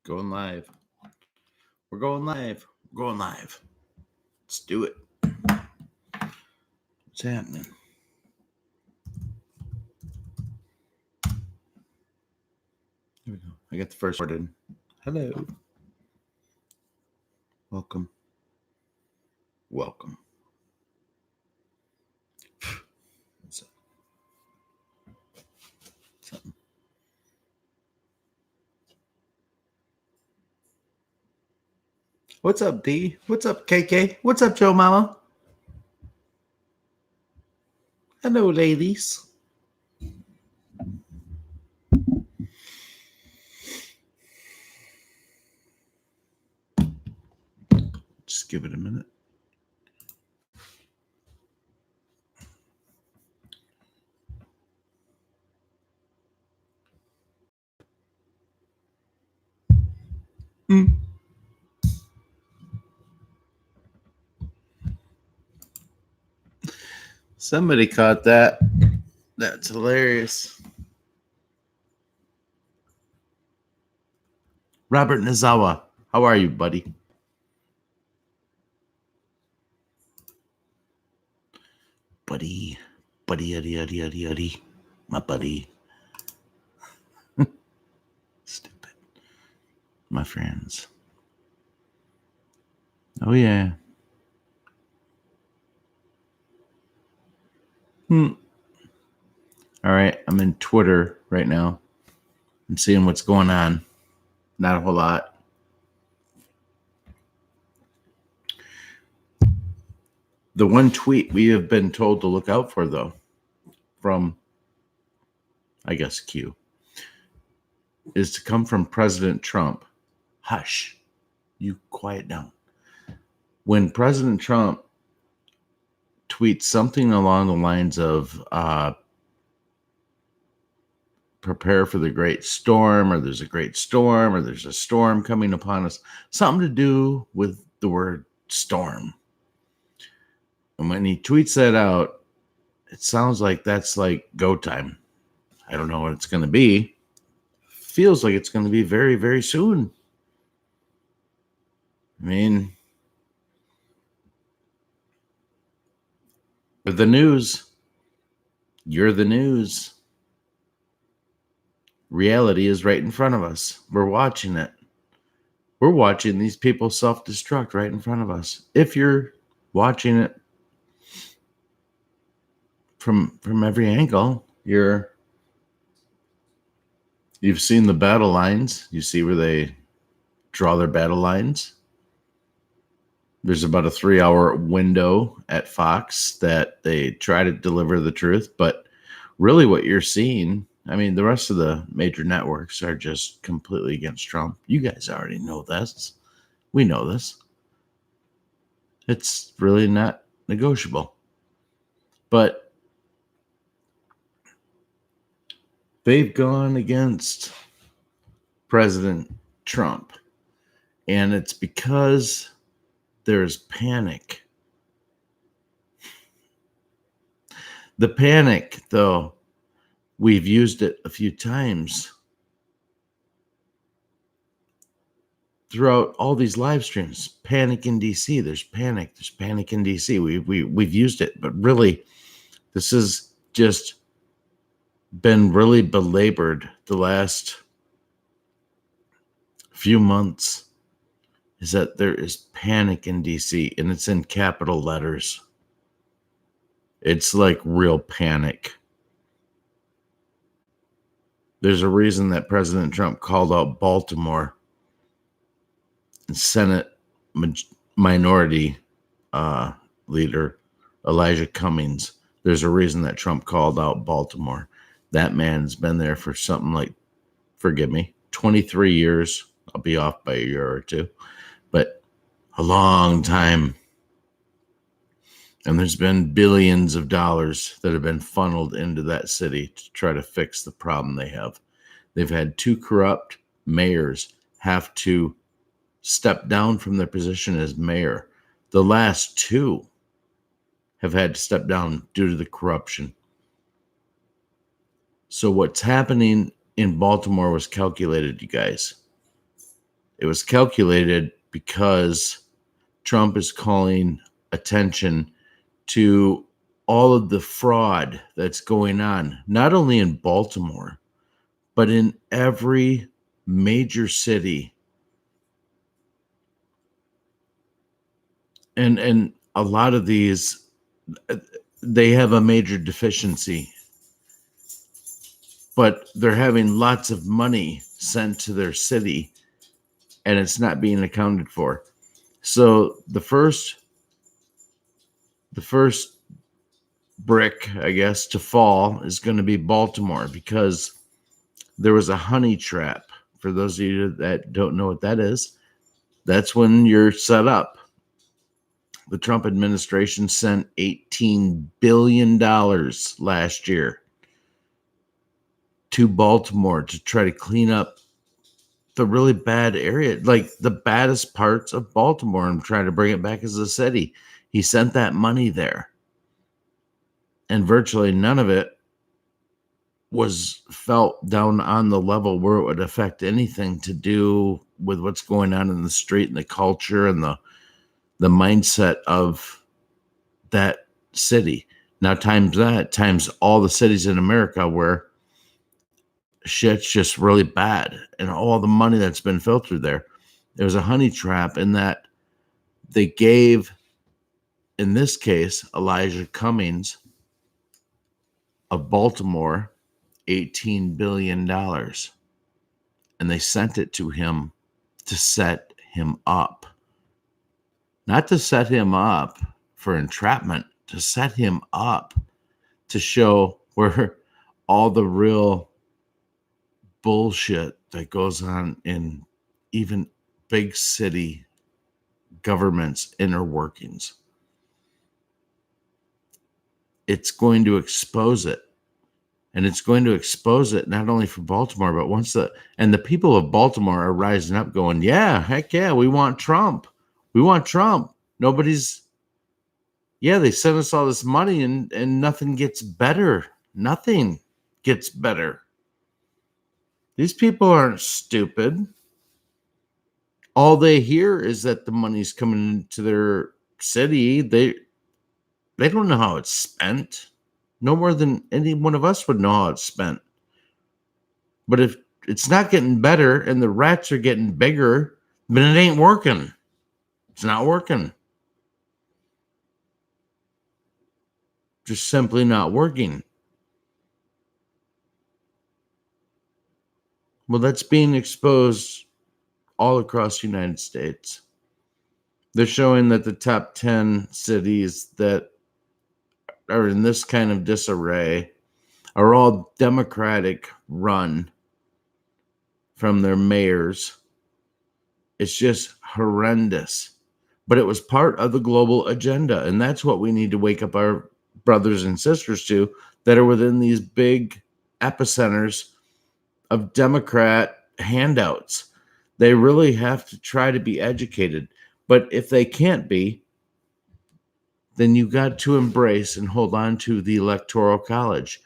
Going live. We're going live. We're going live. Let's do it. What's happening? Here we go. I got the first word in. Hello. Welcome. Welcome. What's up? Something. What's up, D? What's up, KK? What's up, Jomama? Hello, ladies. Just give it a minute. Somebody caught that. That's hilarious. Robert Nizawa, how are you, buddy? Buddy, uddy, my buddy. Stupid. My friends. Oh, yeah. All right, I'm in Twitter right now. I'm seeing what's going on. Not a whole lot. The one tweet we have been told to look out for, though, from, I guess, Q, is to come from President Trump. Hush. You quiet down. When President Trump tweets something along the lines of prepare for the great storm, or there's a great storm, or there's a storm coming upon us, something to do with the word storm. And when he tweets that out, it sounds like that's like go time. I don't know what it's going to be. Feels like it's going to be very, very soon. I mean, the news. You're the news. Reality is right in front of us. We're watching it. We're watching these people self-destruct right in front of us. If you're watching it from every angle, you've seen the battle lines. You see where they draw their battle lines. There's about a 3-hour window at Fox that they try to deliver the truth. But really what you're seeing, I mean, the rest of the major networks are just completely against Trump. You guys already know this. We know this. It's really not negotiable. But they've gone against President Trump. And it's because there's panic. The panic, though, we've used it a few times throughout all these live streams. Panic in DC. There's panic in DC. We've used it, but really, this has just been really belabored the last few months. Is that there is panic in DC, and it's in capital letters. It's like real panic. There's a reason that President Trump called out Baltimore and Senate minority leader Elijah Cummings. There's a reason that Trump called out Baltimore. That man's been there for something like, forgive me, 23 years. I'll be off by a year or two, but a long time. And there's been billions of dollars that have been funneled into that city to try to fix the problem they have. They've had 2 corrupt mayors have to step down from their position as mayor. The last 2 have had to step down due to the corruption. So what's happening in Baltimore was calculated, you guys. It was calculated because Trump is calling attention to all of the fraud that's going on, not only in Baltimore, but in every major city. And a lot of these, they have a major deficiency, but they're having lots of money sent to their city and it's not being accounted for. So the first brick, I guess, to fall is going to be Baltimore, because there was a honey trap. For those of you that don't know what that is, that's when you're set up. The Trump administration sent $18 billion last year to Baltimore to try to clean up the really bad area, like the baddest parts of Baltimore, and trying to bring it back as a city. He sent that money there, and virtually none of it was felt down on the level where it would affect anything to do with what's going on in the street and the culture and the mindset of that city. Now times all the cities in America where shit's just really bad, and all the money that's been filtered there. There was a honey trap in that they gave, in this case, Elijah Cummings of Baltimore $18 billion. And they sent it to him to set him up. Not to set him up for entrapment, to set him up to show where all the real bullshit that goes on in even big city government's inner workings. It's going to expose it. And it's going to expose it not only for Baltimore, but the people of Baltimore are rising up going, yeah, heck yeah, we want Trump. We want Trump. They sent us all this money and nothing gets better. Nothing gets better. These people aren't stupid. All they hear is that the money's coming into their city. They don't know how it's spent. No more than any one of us would know how it's spent. But if it's not getting better and the rats are getting bigger, then it ain't working. It's not working. Just simply not working. Well, that's being exposed all across the United States. They're showing that the top 10 cities that are in this kind of disarray are all Democratic run from their mayors. It's just horrendous. But it was part of the global agenda. And that's what we need to wake up our brothers and sisters to, that are within these big epicenters of Democrat handouts. They really have to try to be educated. But if they can't be, then you've got to embrace and hold on to the Electoral College.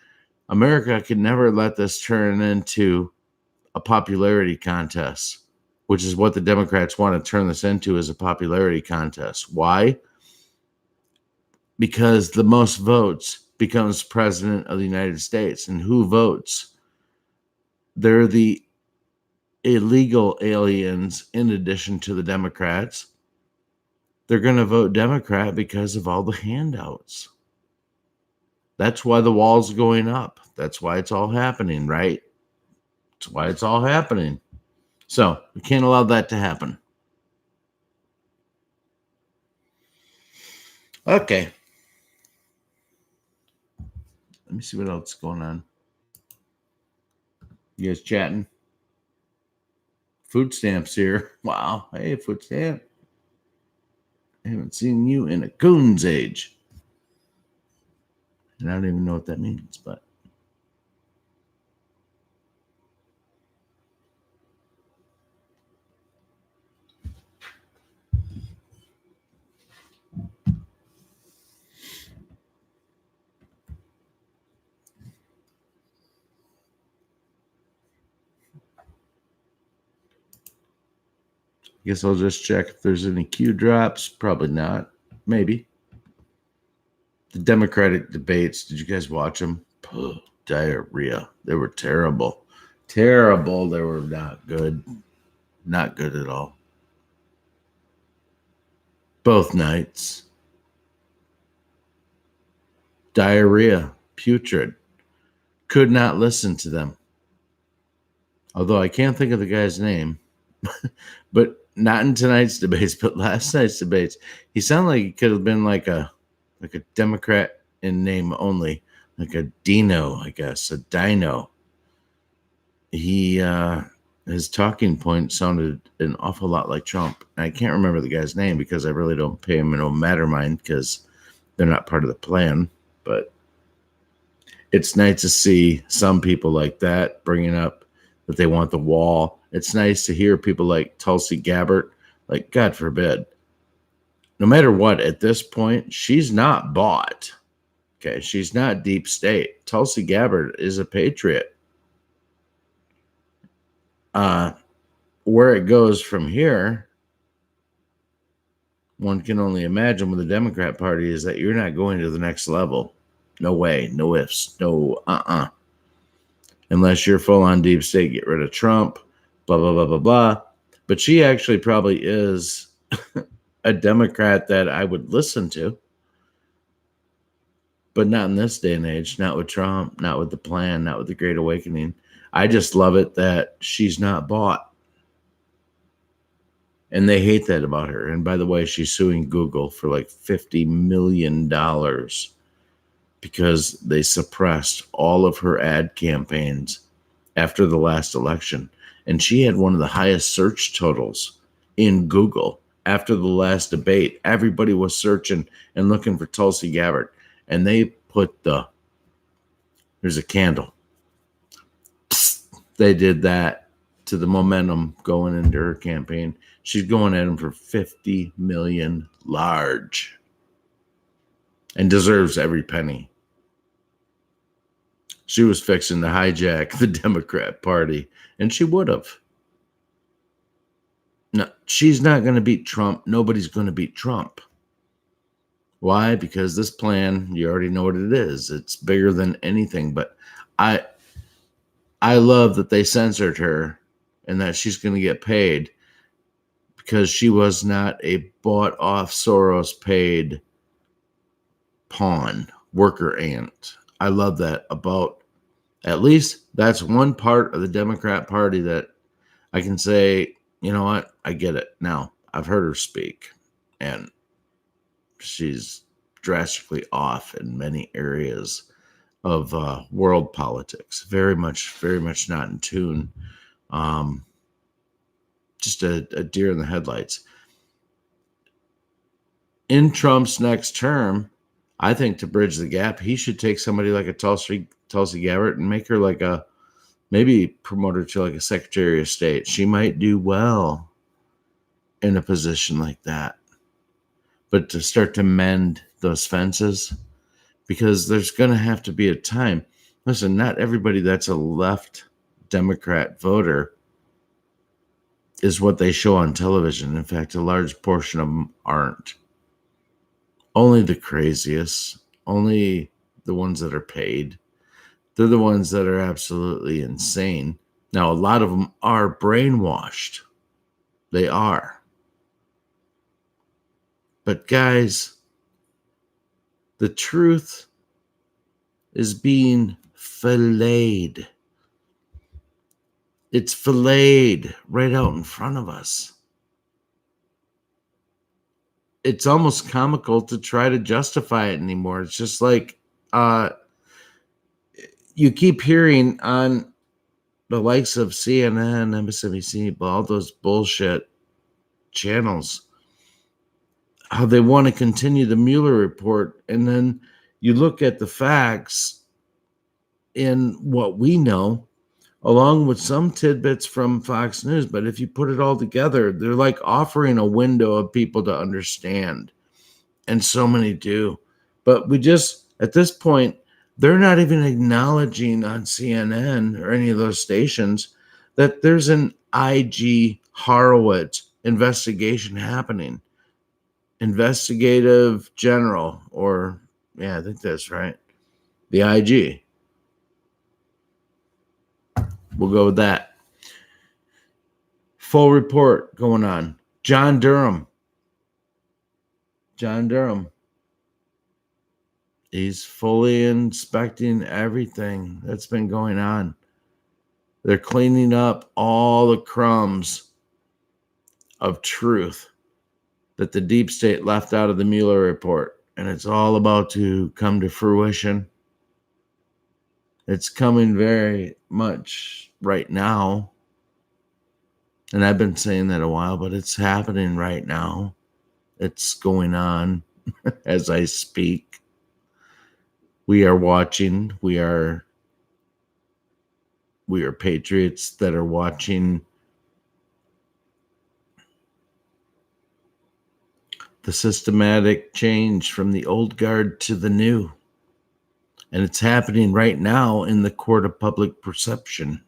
America can never let this turn into a popularity contest, which is what the Democrats want to turn this into, as a popularity contest. Why? Because the most votes becomes president of the United States. And who votes? They're the illegal aliens in addition to the Democrats. They're going to vote Democrat because of all the handouts. That's why the wall's going up. That's why it's all happening, right? That's why it's all happening. So we can't allow that to happen. Okay. Let me see what else is going on. You guys chatting? Food stamps here. Wow. Hey, food stamp. I haven't seen you in a coon's age. And I don't even know what that means, but. Guess I'll just check if there's any Q drops. Probably not. Maybe. The Democratic debates, did you guys watch them? Diarrhea. They were terrible. Terrible. They were not good. Not good at all. Both nights. Diarrhea. Putrid. Could not listen to them. Although I can't think of the guy's name. But not in tonight's debates, but last night's debates. He sounded like he could have been like a Democrat in name only. Like a Dino, I guess. A Dino. He his talking point sounded an awful lot like Trump. And I can't remember the guy's name because I really don't pay him no matter mind because they're not part of the plan. But it's nice to see some people like that bringing up that they want the wall. It's nice to hear people like Tulsi Gabbard, like, God forbid. No matter what, at this point, she's not bought. Okay, she's not deep state. Tulsi Gabbard is a patriot. Where it goes from here, one can only imagine with the Democrat Party is that you're not going to the next level. No way, no ifs, no unless you're full on deep state, get rid of Trump, blah, blah, blah, blah, blah. But she actually probably is a Democrat that I would listen to. But not in this day and age, not with Trump, not with the plan, not with the Great Awakening. I just love it that she's not bought. And they hate that about her. And by the way, she's suing Google for like $50 million because they suppressed all of her ad campaigns after the last election. And she had one of the highest search totals in Google after the last debate. Everybody was searching and looking for Tulsi Gabbard. And they put there's a candle. They did that to the momentum going into her campaign. She's going at him for $50 million large and deserves every penny. She was fixing to hijack the Democrat Party, and she would have. No, she's not going to beat Trump. Nobody's going to beat Trump. Why? Because this plan, you already know what it is. It's bigger than anything. But I love that they censored her and that she's going to get paid because she was not a bought-off, Soros-paid pawn, worker ant. I love that about, at least that's one part of the Democrat Party that I can say, you know what, I get it. Now, I've heard her speak, and she's drastically off in many areas of world politics. Very much not in tune. Just a deer in the headlights. In Trump's next term, I think to bridge the gap, he should take somebody like a Tulsi Gabbard and make her like maybe promote her to like a Secretary of State. She might do well in a position like that. But to start to mend those fences, because there's going to have to be a time. Listen, not everybody that's a left Democrat voter is what they show on television. In fact, a large portion of them aren't. Only the craziest, only the ones that are paid. They're the ones that are absolutely insane. Now, a lot of them are brainwashed. They are. But guys, the truth is being filleted. It's filleted right out in front of us. It's almost comical to try to justify it anymore. It's just like you keep hearing on the likes of CNN, MSNBC, all those bullshit channels, how they want to continue the Mueller report. And then you look at the facts in what we know, along with some tidbits from Fox News. But if you put it all together, they're like offering a window of people to understand. And so many do. But we just, at this point, they're not even acknowledging on CNN or any of those stations that there's an IG Horowitz investigation happening. Investigative General, or yeah, I think that's right. The IG. We'll go with that. Full report going on. John Durham. He's fully inspecting everything that's been going on. They're cleaning up all the crumbs of truth that the deep state left out of the Mueller report. And it's all about to come to fruition. It's coming very much right now. And I've been saying that a while, but it's happening right now. It's going on as I speak. We are watching. We are patriots that are watching the systematic change from the old guard to the new. And it's happening right now in the court of public perception.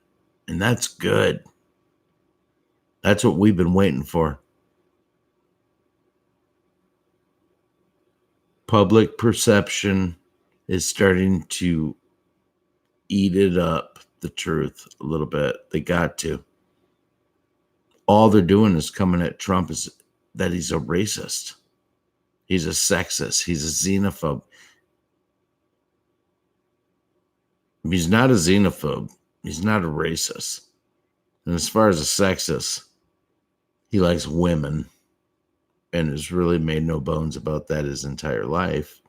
And that's good. That's what we've been waiting for. Public perception is starting to eat it up, the truth, a little bit. They got to. All they're doing is coming at Trump is that he's a racist. He's a sexist. He's a xenophobe. He's not a xenophobe. He's not a racist. And as far as a sexist, he likes women and has really made no bones about that his entire life.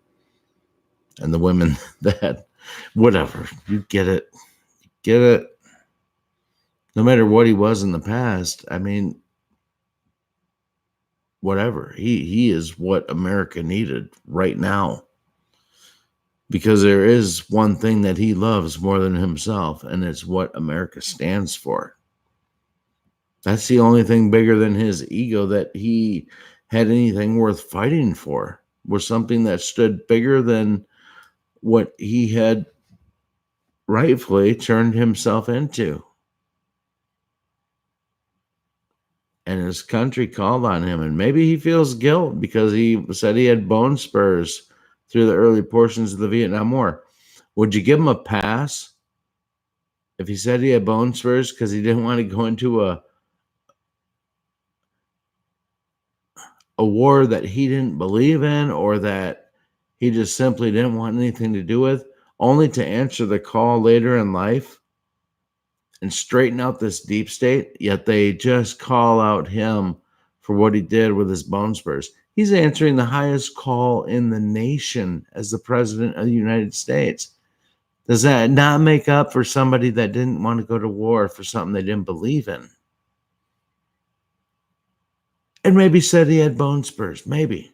And the women that, whatever, you get it. You get it. No matter what he was in the past, I mean, whatever. He is what America needed right now. Because there is one thing that he loves more than himself, and it's what America stands for. That's the only thing bigger than his ego that he had anything worth fighting for, was something that stood bigger than what he had rightfully turned himself into. And his country called on him, and maybe he feels guilt because he said he had bone spurs through the early portions of the Vietnam War. Would you give him a pass if he said he had bone spurs because he didn't want to go into a war that he didn't believe in, or that he just simply didn't want anything to do with, only to answer the call later in life and straighten out this deep state? Yet they just call out him for what he did with his bone spurs. He's answering the highest call in the nation as the president of the United States. Does that not make up for somebody that didn't want to go to war for something they didn't believe in? And maybe said he had bone spurs. Maybe.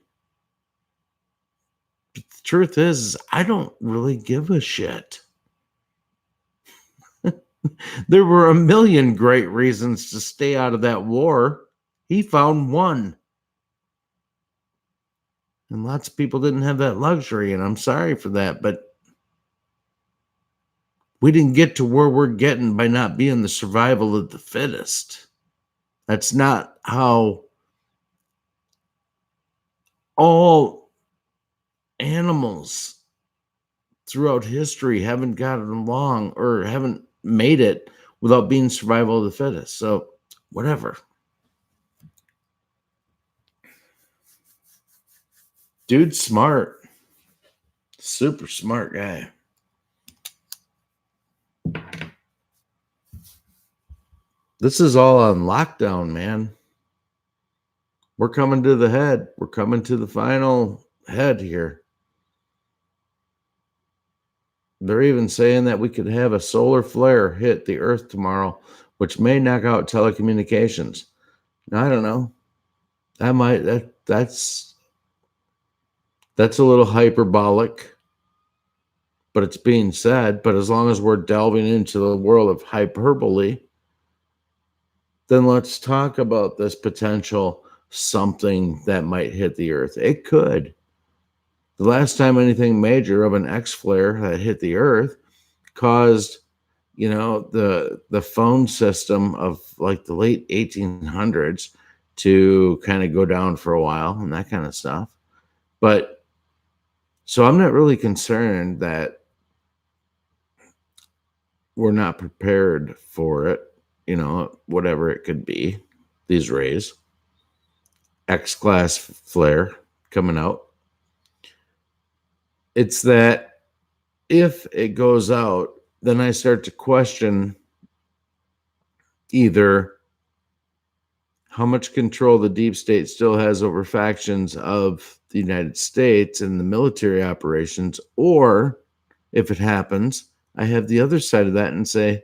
But the truth is, I don't really give a shit. There were a million great reasons to stay out of that war. He found one. And lots of people didn't have that luxury, and I'm sorry for that, but we didn't get to where we're getting by not being the survival of the fittest. That's not how all animals throughout history haven't gotten along or haven't made it without being survival of the fittest. So, whatever. Dude's smart. Super smart guy. This is all on lockdown, man. We're coming to the head. We're coming to the final head here. They're even saying that we could have a solar flare hit the Earth tomorrow, which may knock out telecommunications. Now, I don't know. That's a little hyperbolic, but it's being said. But as long as we're delving into the world of hyperbole, then let's talk about this potential something that might hit the Earth. It could. The last time anything major of an X flare that hit the Earth caused, the phone system of like the late 1800s to kind of go down for a while and that kind of stuff. But so I'm not really concerned that we're not prepared for it, whatever it could be, these rays. X-class flare coming out. It's that if it goes out, then I start to question either how much control the deep state still has over factions of the United States and the military operations, or if it happens, I have the other side of that and say,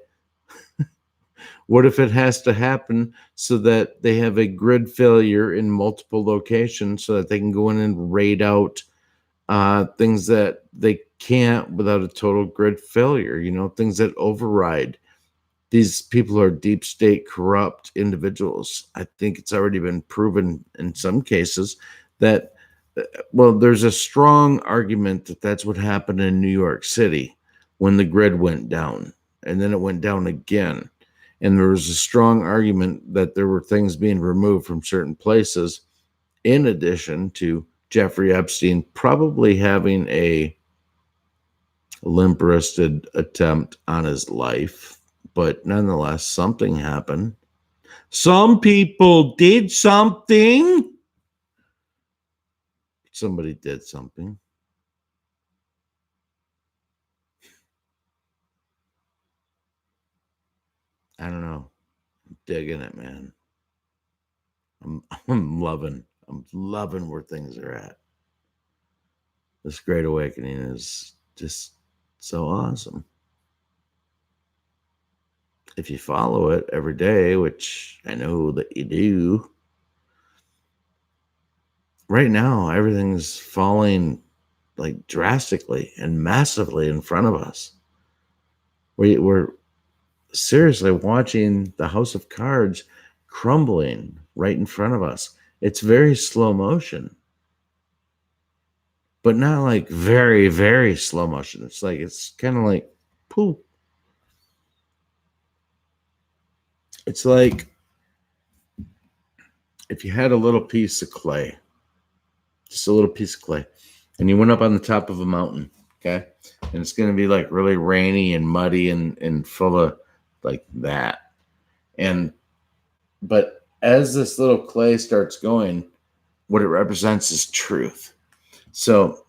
what if it has to happen so that they have a grid failure in multiple locations so that they can go in and raid out things that they can't without a total grid failure, things that override. These people are deep state corrupt individuals. I think it's already been proven in some cases that, there's a strong argument that that's what happened in New York City when the grid went down, and then it went down again. And there was a strong argument that there were things being removed from certain places, in addition to Jeffrey Epstein probably having a limp-wristed attempt on his life. But nonetheless, something happened. Some people did something. Somebody did something. I don't know. I'm digging it, man. I'm loving where things are at. This Great Awakening is just so awesome. If you follow it every day, which I know that you do, right now everything's falling like drastically and massively in front of us. We're seriously watching the house of cards crumbling right in front of us. It's very slow motion, but not like very, very slow motion. It's kind of like poof. It's like if you had a little piece of clay, just a little piece of clay, and you went up on the top of a mountain, okay? And it's going to be like really rainy and muddy and full of like that. But as this little clay starts going, what it represents is truth. So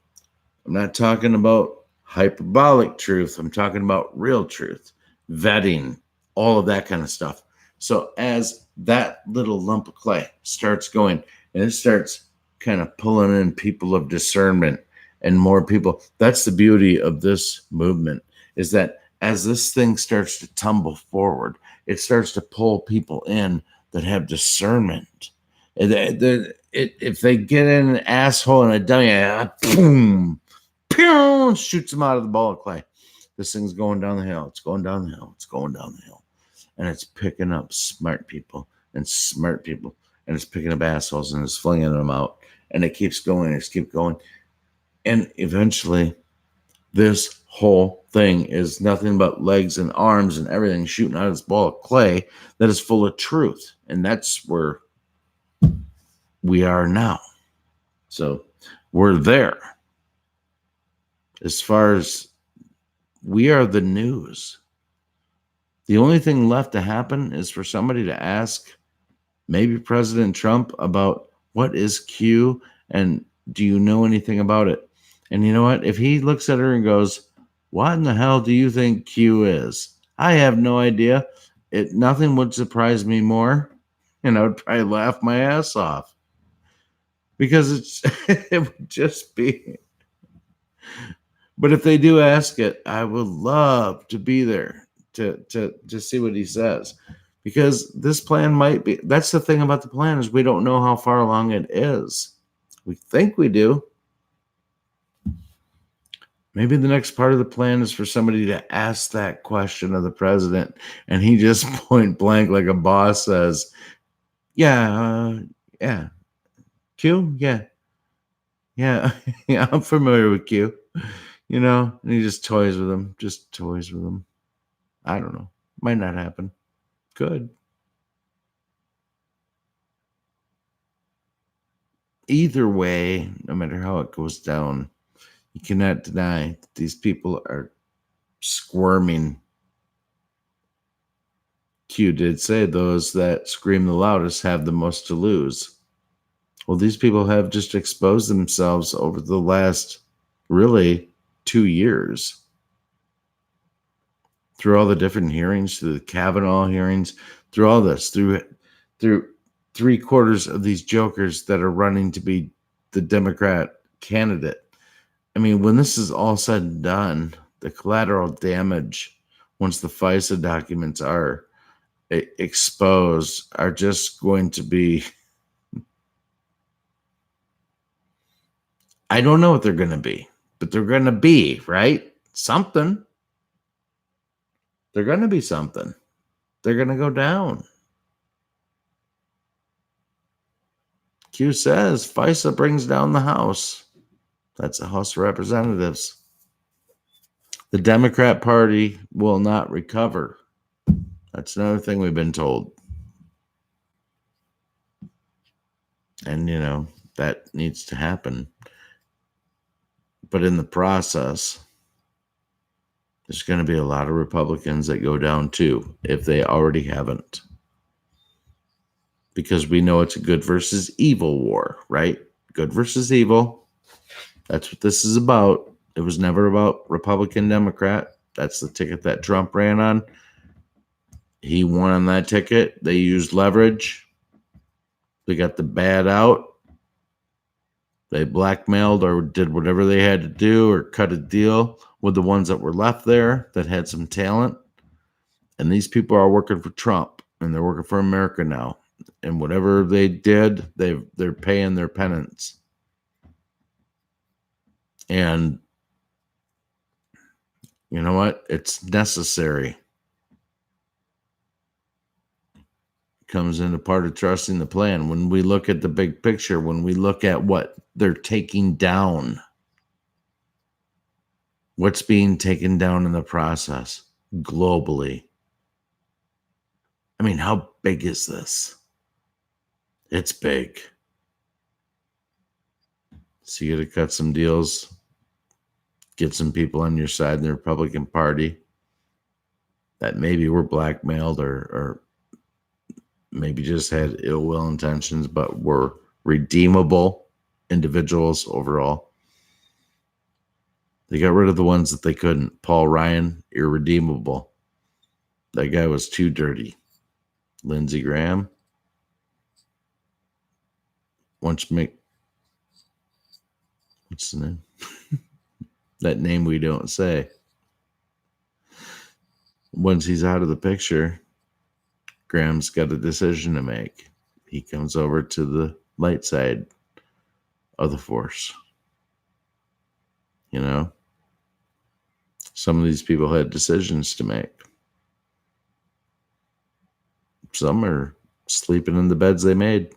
I'm not talking about hyperbolic truth. I'm talking about real truth, vetting, all of that kind of stuff. So as that little lump of clay starts going and it starts kind of pulling in people of discernment and more people, that's the beauty of this movement, is that as this thing starts to tumble forward, it starts to pull people in that have discernment. If they get in an asshole and a dummy, boom, pew, shoots them out of the ball of clay. This thing's going down the hill. It's going down the hill. It's going down the hill. And it's picking up smart people. And it's picking up assholes and it's flinging them out. And it keeps going. It keeps going. And eventually, this whole thing is nothing but legs and arms and everything shooting out of this ball of clay that is full of truth. And that's where we are now. So we're there. As far as we are the news. The only thing left to happen is for somebody to ask maybe President Trump about what is Q and do you know anything about it? And you know what? If he looks at her and goes, what in the hell do you think Q is? I have no idea. Nothing would surprise me more. And I would probably laugh my ass off. Because it would just be. But if they do ask it, I would love to be there to see what he says. Because this plan might be, that's the thing about the plan, is we don't know how far along it is. We think we do. Maybe the next part of the plan is for somebody to ask that question of the president, and he just point blank, like a boss, says, yeah, Q, yeah, yeah, I'm familiar with Q, and he just toys with him, I don't know. Might not happen. Could. either way, no matter how it goes down, you cannot deny that these people are squirming. Q did say those that scream the loudest have the most to lose. Well, these people have just exposed themselves over the last, really, 2 years. Through all the different hearings, through the Kavanaugh hearings, through all this, through 3/4 of these jokers that are running to be the Democrat candidate. I mean, when this is all said and done, the collateral damage, once the FISA documents are exposed, are just going to be, I don't know what they're going to be, but they're going to be, right? Something. They're going to be something. They're going to go down. Q says FISA brings down the House. That's the House of Representatives. The Democrat Party will not recover. That's another thing we've been told. And, that needs to happen. But in the process, there's going to be a lot of Republicans that go down too, if they already haven't. Because we know it's a good versus evil war, right? Good versus evil. That's what this is about. It was never about Republican, Democrat. That's the ticket that Trump ran on. He won on that ticket. They used leverage. They got the bad out. They blackmailed or did whatever they had to do or cut a deal with the ones that were left there that had some talent. And these people are working for Trump, and they're working for America now. And whatever they did, they're paying their penance. And you know what? It's necessary. Comes into part of trusting the plan. When we look at the big picture, when we look at what they're taking down, what's being taken down in the process globally. I mean, how big is this? It's big. So you got to cut some deals, get some people on your side in the Republican Party that maybe were blackmailed or maybe just had ill will intentions, but were redeemable individuals overall. They got rid of the ones that they couldn't. Paul Ryan, irredeemable. That guy was too dirty. Lindsey Graham. What's the name? That name we don't say. Once he's out of the picture, Graham's got a decision to make. He comes over to the light side of the force. Some of these people had decisions to make. Some are sleeping in the beds they made.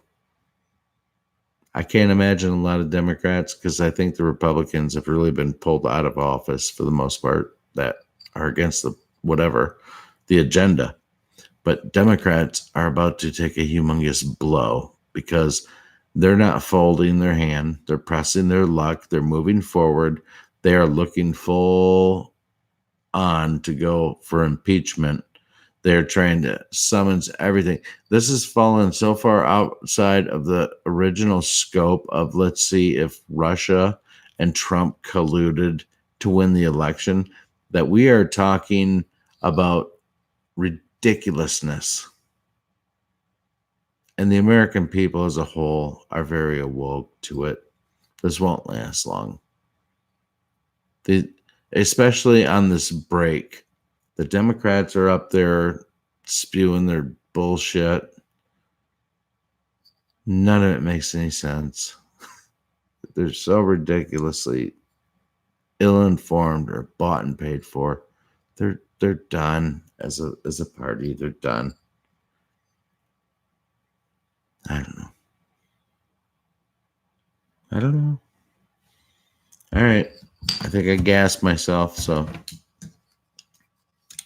I can't imagine a lot of Democrats, because I think the Republicans have really been pulled out of office for the most part, that are against the agenda. But Democrats are about to take a humongous blow because they're not folding their hand. They're pressing their luck. They're moving forward. They are looking full on to go for impeachment. They're trying to summons everything. This has fallen so far outside of the original scope of, let's see if Russia and Trump colluded to win the election, that we are talking about ridiculousness. And the American people as a whole are very awoke to it. This won't last long. Especially on this break, the Democrats are up there spewing their bullshit. None of it makes any sense. They're so ridiculously ill-informed or bought and paid for. They're done as a party. They're done. I don't know. All right. I think I gassed myself, so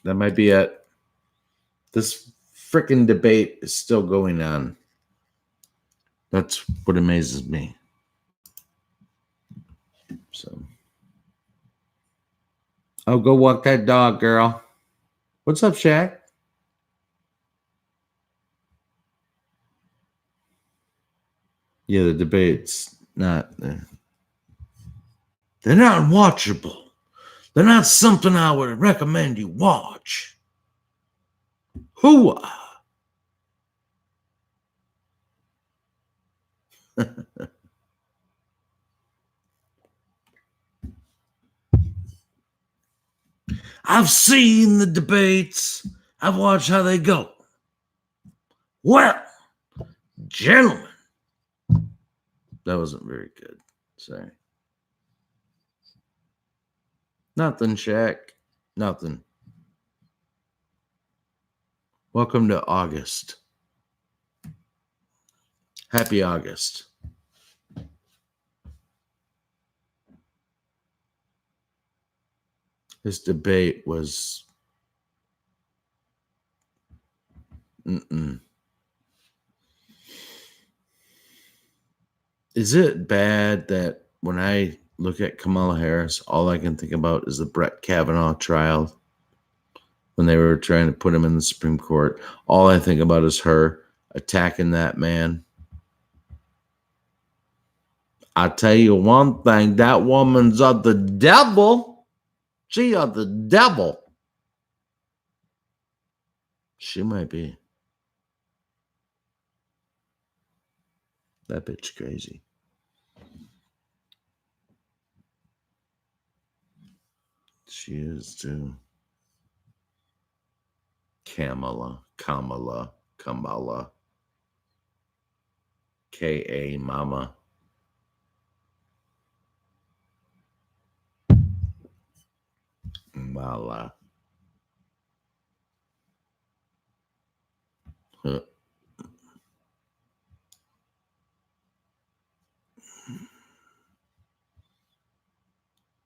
that might be it. This freaking debate is still going on. That's what amazes me. So I'll go walk that dog, girl. What's up, Shaq? Yeah, the debate's not. They're not watchable. They're not something I would recommend you watch. Who? I've seen the debates. I've watched how they go. Well, gentlemen. That wasn't very good. Sorry. Nothing, Shaq. Nothing. Welcome to August. Happy August. This debate was. Is it bad that when I look at Kamala Harris, all I can think about is the Brett Kavanaugh trial when they were trying to put him in the Supreme Court? All I think about is her attacking that man. I tell you one thing, that woman's of the devil. She of the devil. She might be. That bitch crazy. She is too. Kamala. K.A. Mama. Mala. Huh.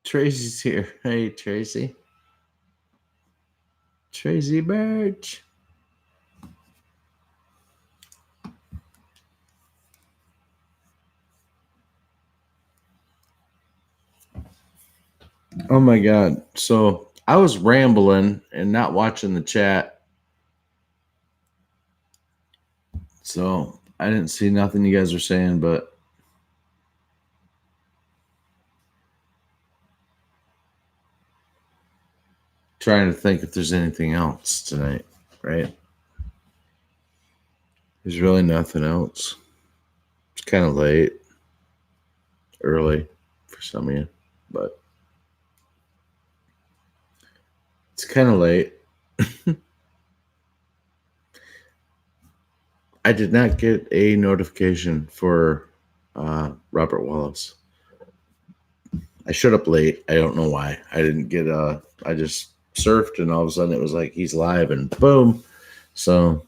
Tracy's here. Hey, Tracy. Tracy Birch. Oh my God. So I was rambling and not watching the chat. So I didn't see nothing you guys were saying, but trying to think if there's anything else tonight, right? There's really nothing else. It's kind of late, early for some of you, but it's kind of late. I did not get a notification for Robert Wallace. I showed up late. I don't know why. I didn't get I just surfed and all of a sudden it was like he's live and boom. So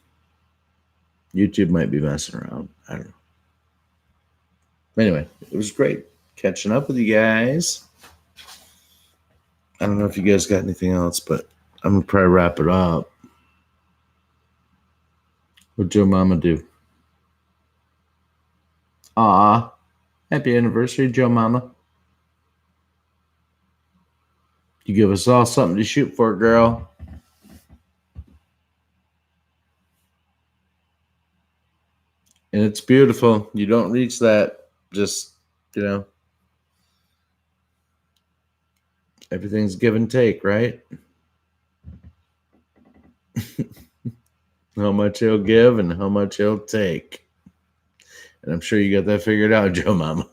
YouTube might be messing around. I don't know. Anyway, it was great catching up with you guys. I don't know if you guys got anything else, but I'm gonna probably wrap it up. What'd Jomama do? Aw, happy anniversary, Jomama. You give us all something to shoot for, girl. And it's beautiful. You don't reach that. Just, everything's give and take, right? How much he'll give and how much he'll take. And I'm sure you got that figured out, Jomama.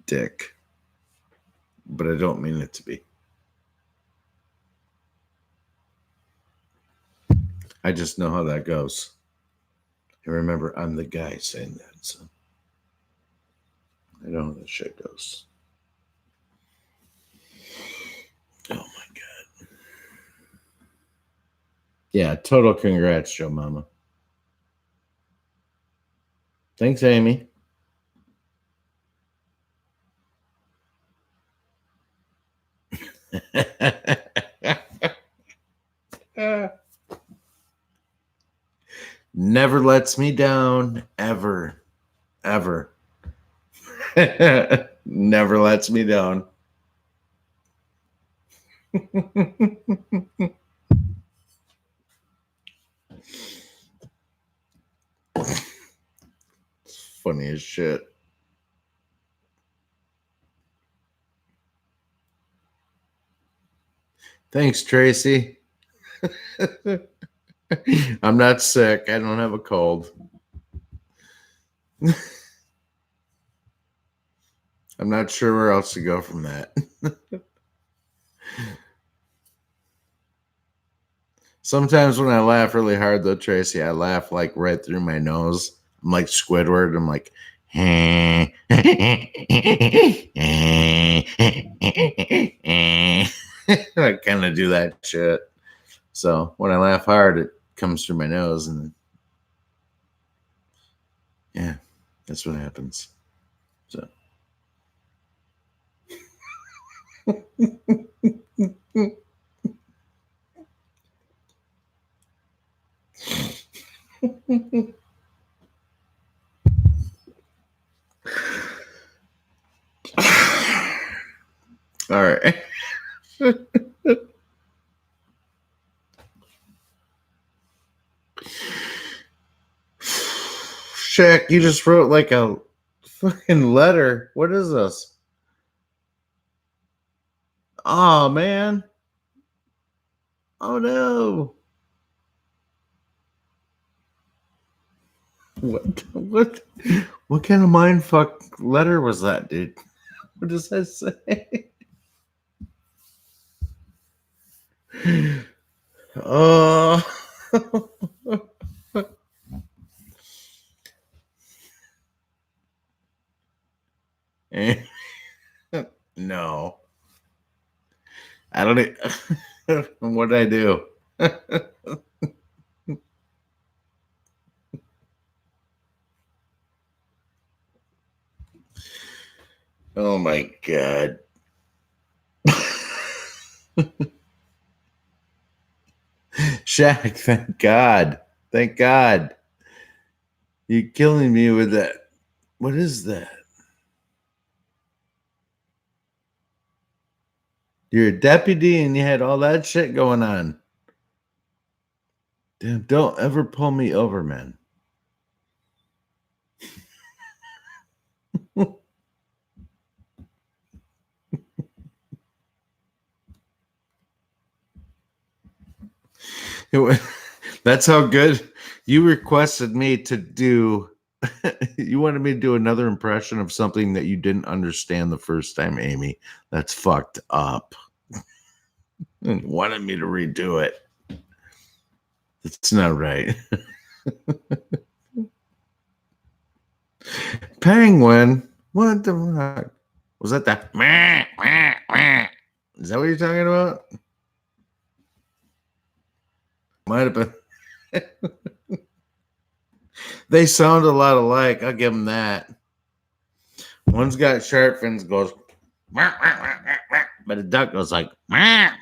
Dick. But I don't mean it to be. I just know how that goes. And remember, I'm the guy saying that, so I know how that shit goes. Oh my God. Yeah, total congrats, Jomama. Thanks, Amy. Never lets me down, ever, ever. Never lets me down. It's funny as shit. Thanks, Tracy. I'm not sick. I don't have a cold. I'm not sure where else to go from that. Sometimes when I laugh really hard, though, Tracy, I laugh like right through my nose. I'm like Squidward. I'm like, I kind of do that shit. So when I laugh hard, it comes through my nose, and yeah, that's what happens. So. All right. Shaq, you just wrote like a fucking letter. What is this? Oh man. Oh no. What kind of mindfuck letter was that, dude? What does that say? Oh. No. I don't what did I do? Oh my god. Shaq, thank God. Thank God. You're killing me with that. What is that? You're a deputy and you had all that shit going on. Damn, don't ever pull me over, man. That's how good you requested me to do. You wanted me to do another impression of something that you didn't understand the first time, Amy. That's fucked up. And wanted me to redo it. It's not right. Penguin? What the fuck? Was that the meh, meh, meh? Is that what you're talking about? Might have been. They sound a lot alike. I'll give them that. One's got sharp fins, goes, but a duck goes like, Danny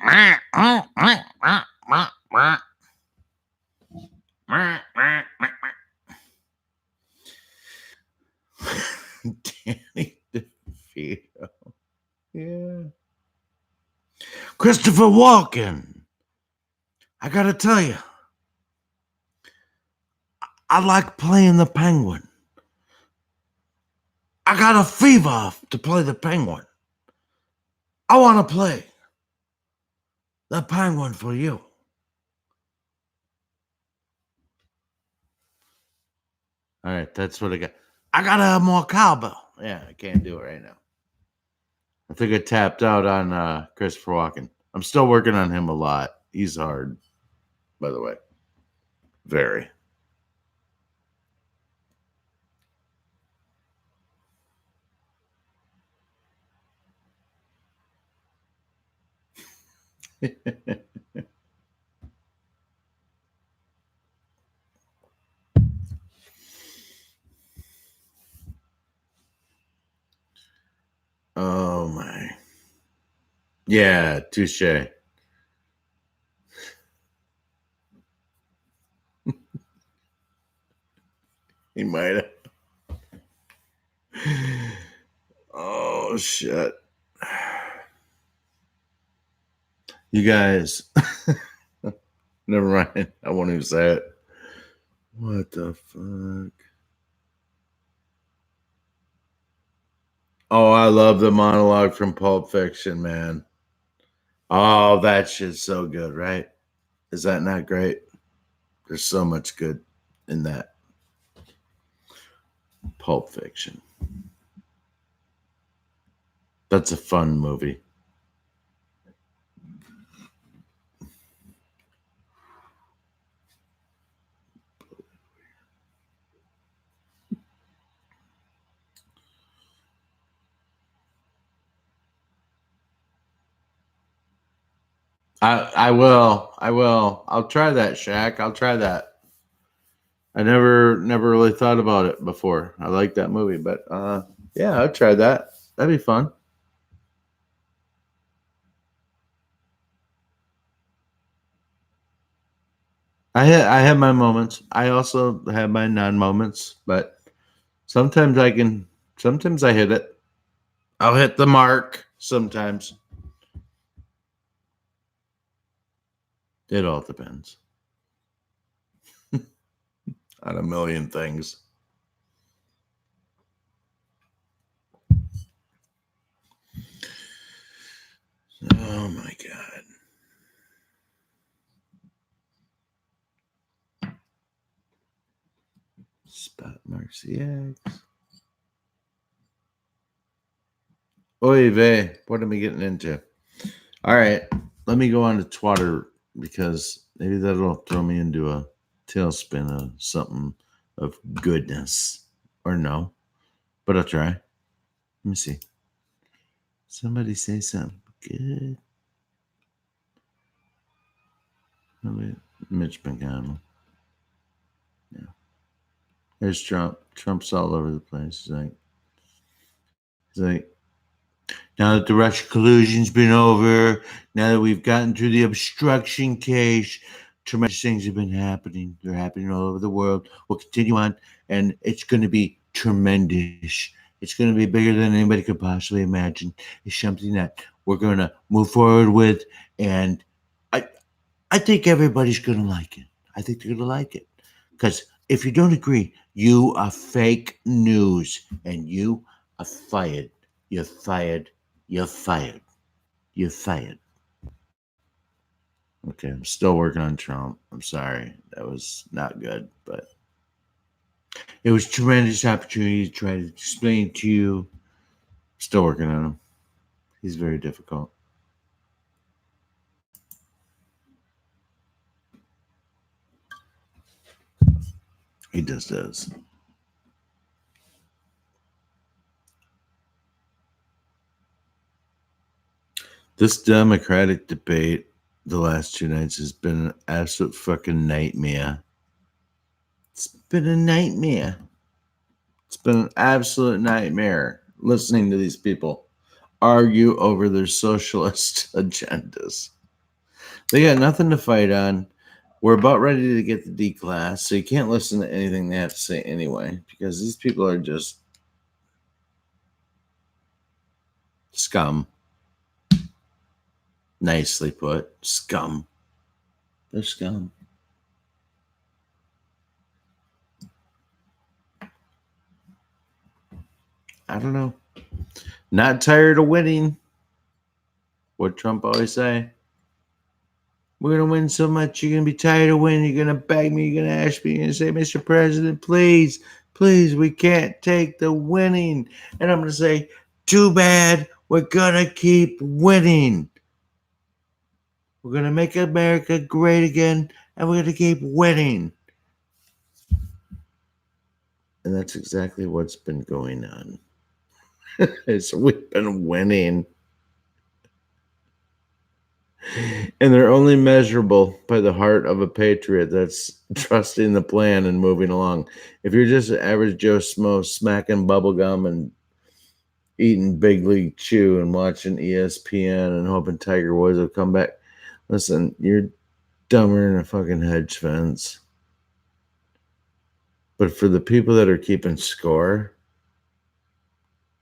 DeVito. Yeah. Christopher Walken. I gotta tell you, I like playing the penguin. I got a fever to play the penguin. I want to play the penguin for you. All right, that's what I got. I gotta have more cowbell. Yeah, I can't do it right now. I think I tapped out on Christopher Walken. I'm still working on him a lot. He's hard, by the way. Very. Oh my. Yeah, touche. He might have. Oh, shit. You guys. Never mind. I won't even say it. What the fuck? Oh, I love the monologue from Pulp Fiction, man. Oh, that shit's so good, right? Is that not great? There's so much good in that Pulp Fiction. That's a fun movie. I will. I will. I'll try that, Shaq. I'll try that. I never really thought about it before. I like that movie, but yeah, I'll try that. That'd be fun. I have my moments. I also have my non moments, but sometimes I can. Sometimes I hit it. I'll hit the mark. Sometimes it all depends on a million things. Oh my god! Spot marks the X. Oy vey, what am I getting into? All right, let me go on to Twatter because maybe that'll throw me into a tailspin of something of goodness. Or no, but I'll try. Let me see. Somebody say something good. Mitch McConnell. Yeah. There's Trump. Trump's all over the place. He's like, now that the Russia collusion's been over, now that we've gotten through the obstruction case, tremendous things have been happening. They're happening all over the world. We'll continue on, and it's going to be tremendous. It's going to be bigger than anybody could possibly imagine. It's something that we're going to move forward with, and I, I think everybody's going to like it. I think they're going to like it because if you don't agree, you are fake news, and you are fired. You're fired. You're fired. You're fired. Okay, I'm still working on Trump. I'm sorry. That was not good, but it was a tremendous opportunity to try to explain to you. Still working on him. He's very difficult. He just does. This Democratic debate the last 2 nights has been an absolute fucking nightmare. It's been a nightmare. It's been an absolute nightmare listening to these people argue over their socialist agendas. They got nothing to fight on. We're about ready to get the D class, so you can't listen to anything they have to say anyway, because these people are just scum. Nicely put. Scum. They're scum. I don't know. Not tired of winning. What Trump always say? We're gonna win so much, you're gonna be tired of winning. You're gonna beg me, you're gonna ask me, you're gonna say, Mr. President, please, please, we can't take the winning. And I'm gonna say, too bad, we're gonna keep winning. We're gonna make America great again, and we're gonna keep winning. And that's exactly what's been going on. Is we've been winning. And they're only measurable by the heart of a patriot that's trusting the plan and moving along. If you're just an average Joe Smo smacking bubblegum and eating Big League Chew and watching ESPN and hoping Tiger Woods will come back, listen, you're dumber than a fucking hedge fence. But for the people that are keeping score,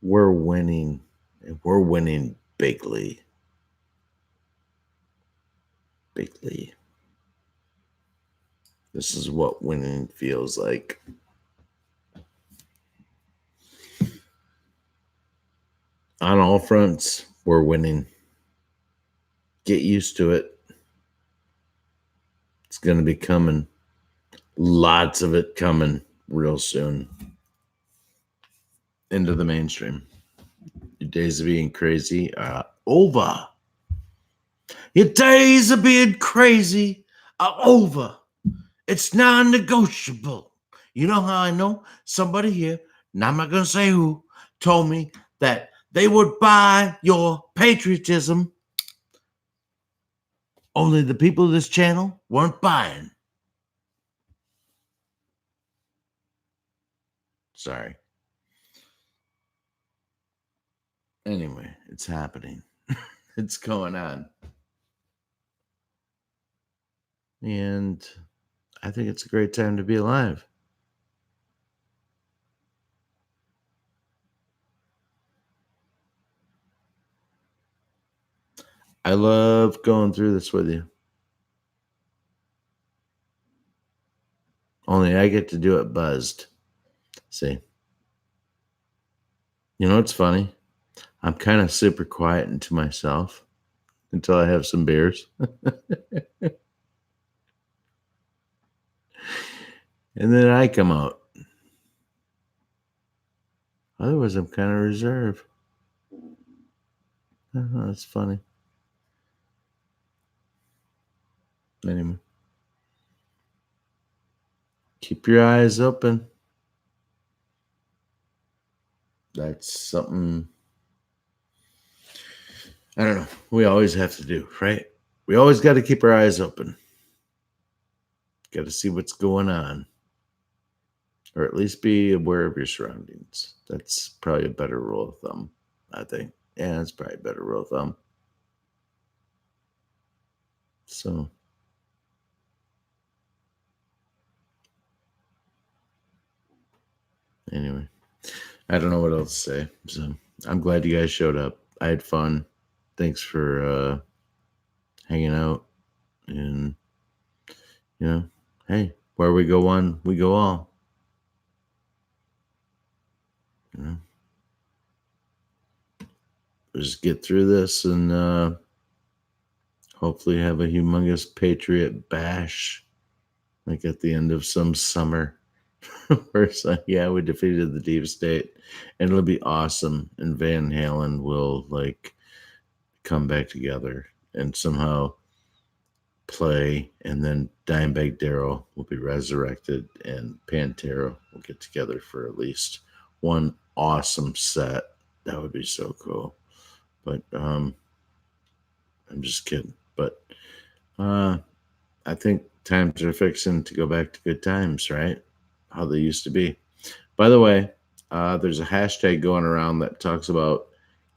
we're winning. And we're winning bigly. Bigly. This is what winning feels like. On all fronts, we're winning. Get used to it. It's going to be coming. Lots of it coming real soon. Into the mainstream. Your days of being crazy are over. Your days of being crazy are over. It's non-negotiable. You know how I know? Somebody here, and I'm not going to say who, told me that they would buy your patriotism. Only the people of this channel weren't buying. Sorry. Anyway, it's happening. It's going on. And I think it's a great time to be alive. I love going through this with you. Only I get to do it buzzed. See? You know what's funny? I'm kind of super quiet and to myself until I have some beers. And then I come out. Otherwise, I'm kind of reserved. Oh, that's funny. Anyway. Keep your eyes open. That's something, I don't know, we always have to do, right? We always got to keep our eyes open. Got to see what's going on. Or at least be aware of your surroundings. That's probably a better rule of thumb, I think. Yeah, that's probably a better rule of thumb. So, anyway, I don't know what else to say. So, I'm glad you guys showed up. I had fun. Thanks for hanging out. And, you know, hey, where we go one, we go all. You know, just get through this and hopefully have a humongous Patriot bash like at the end of some summer. Where it's like, yeah, we defeated the deep state and it'll be awesome. And Van Halen will like come back together and somehow play, and then Dimebag Darrell will be resurrected and Pantera will get together for at least one awesome set. That would be so cool. But I'm just kidding. But I think times are fixing to go back to good times, right? How they used to be. By the way, there's a hashtag going around that talks about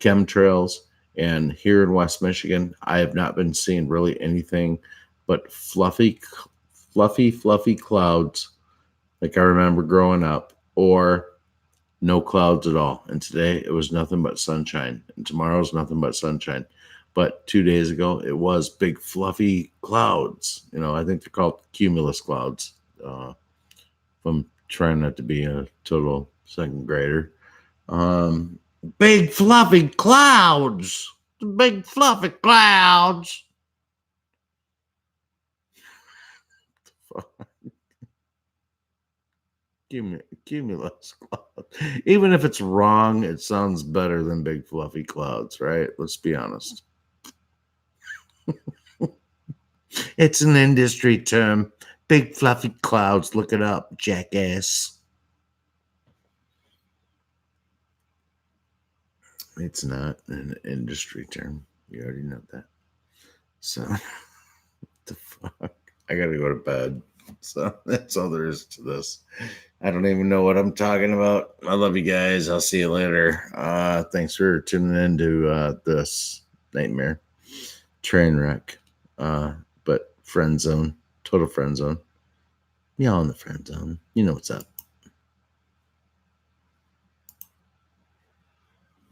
chemtrails. And here in West Michigan, I have not been seeing really anything but fluffy clouds like I remember growing up, or no clouds at all. And today it was nothing but sunshine. And tomorrow's nothing but sunshine. But 2 days ago, it was big fluffy clouds. You know, I think they're called cumulus clouds. I'm trying not to be a total second grader. Big fluffy clouds. Big fluffy clouds. Cumulus clouds. Even if it's wrong, it sounds better than big fluffy clouds, right? Let's be honest. It's an industry term. Big fluffy clouds. Look it up, jackass. It's not an industry term. You already know that. So, what the fuck? I gotta go to bed. So, that's all there is to this. I don't even know what I'm talking about. I love you guys. I'll see you later. Thanks for tuning in to this nightmare train wreck. But friend zone, total friend zone. Y'all in the friend zone. You know what's up.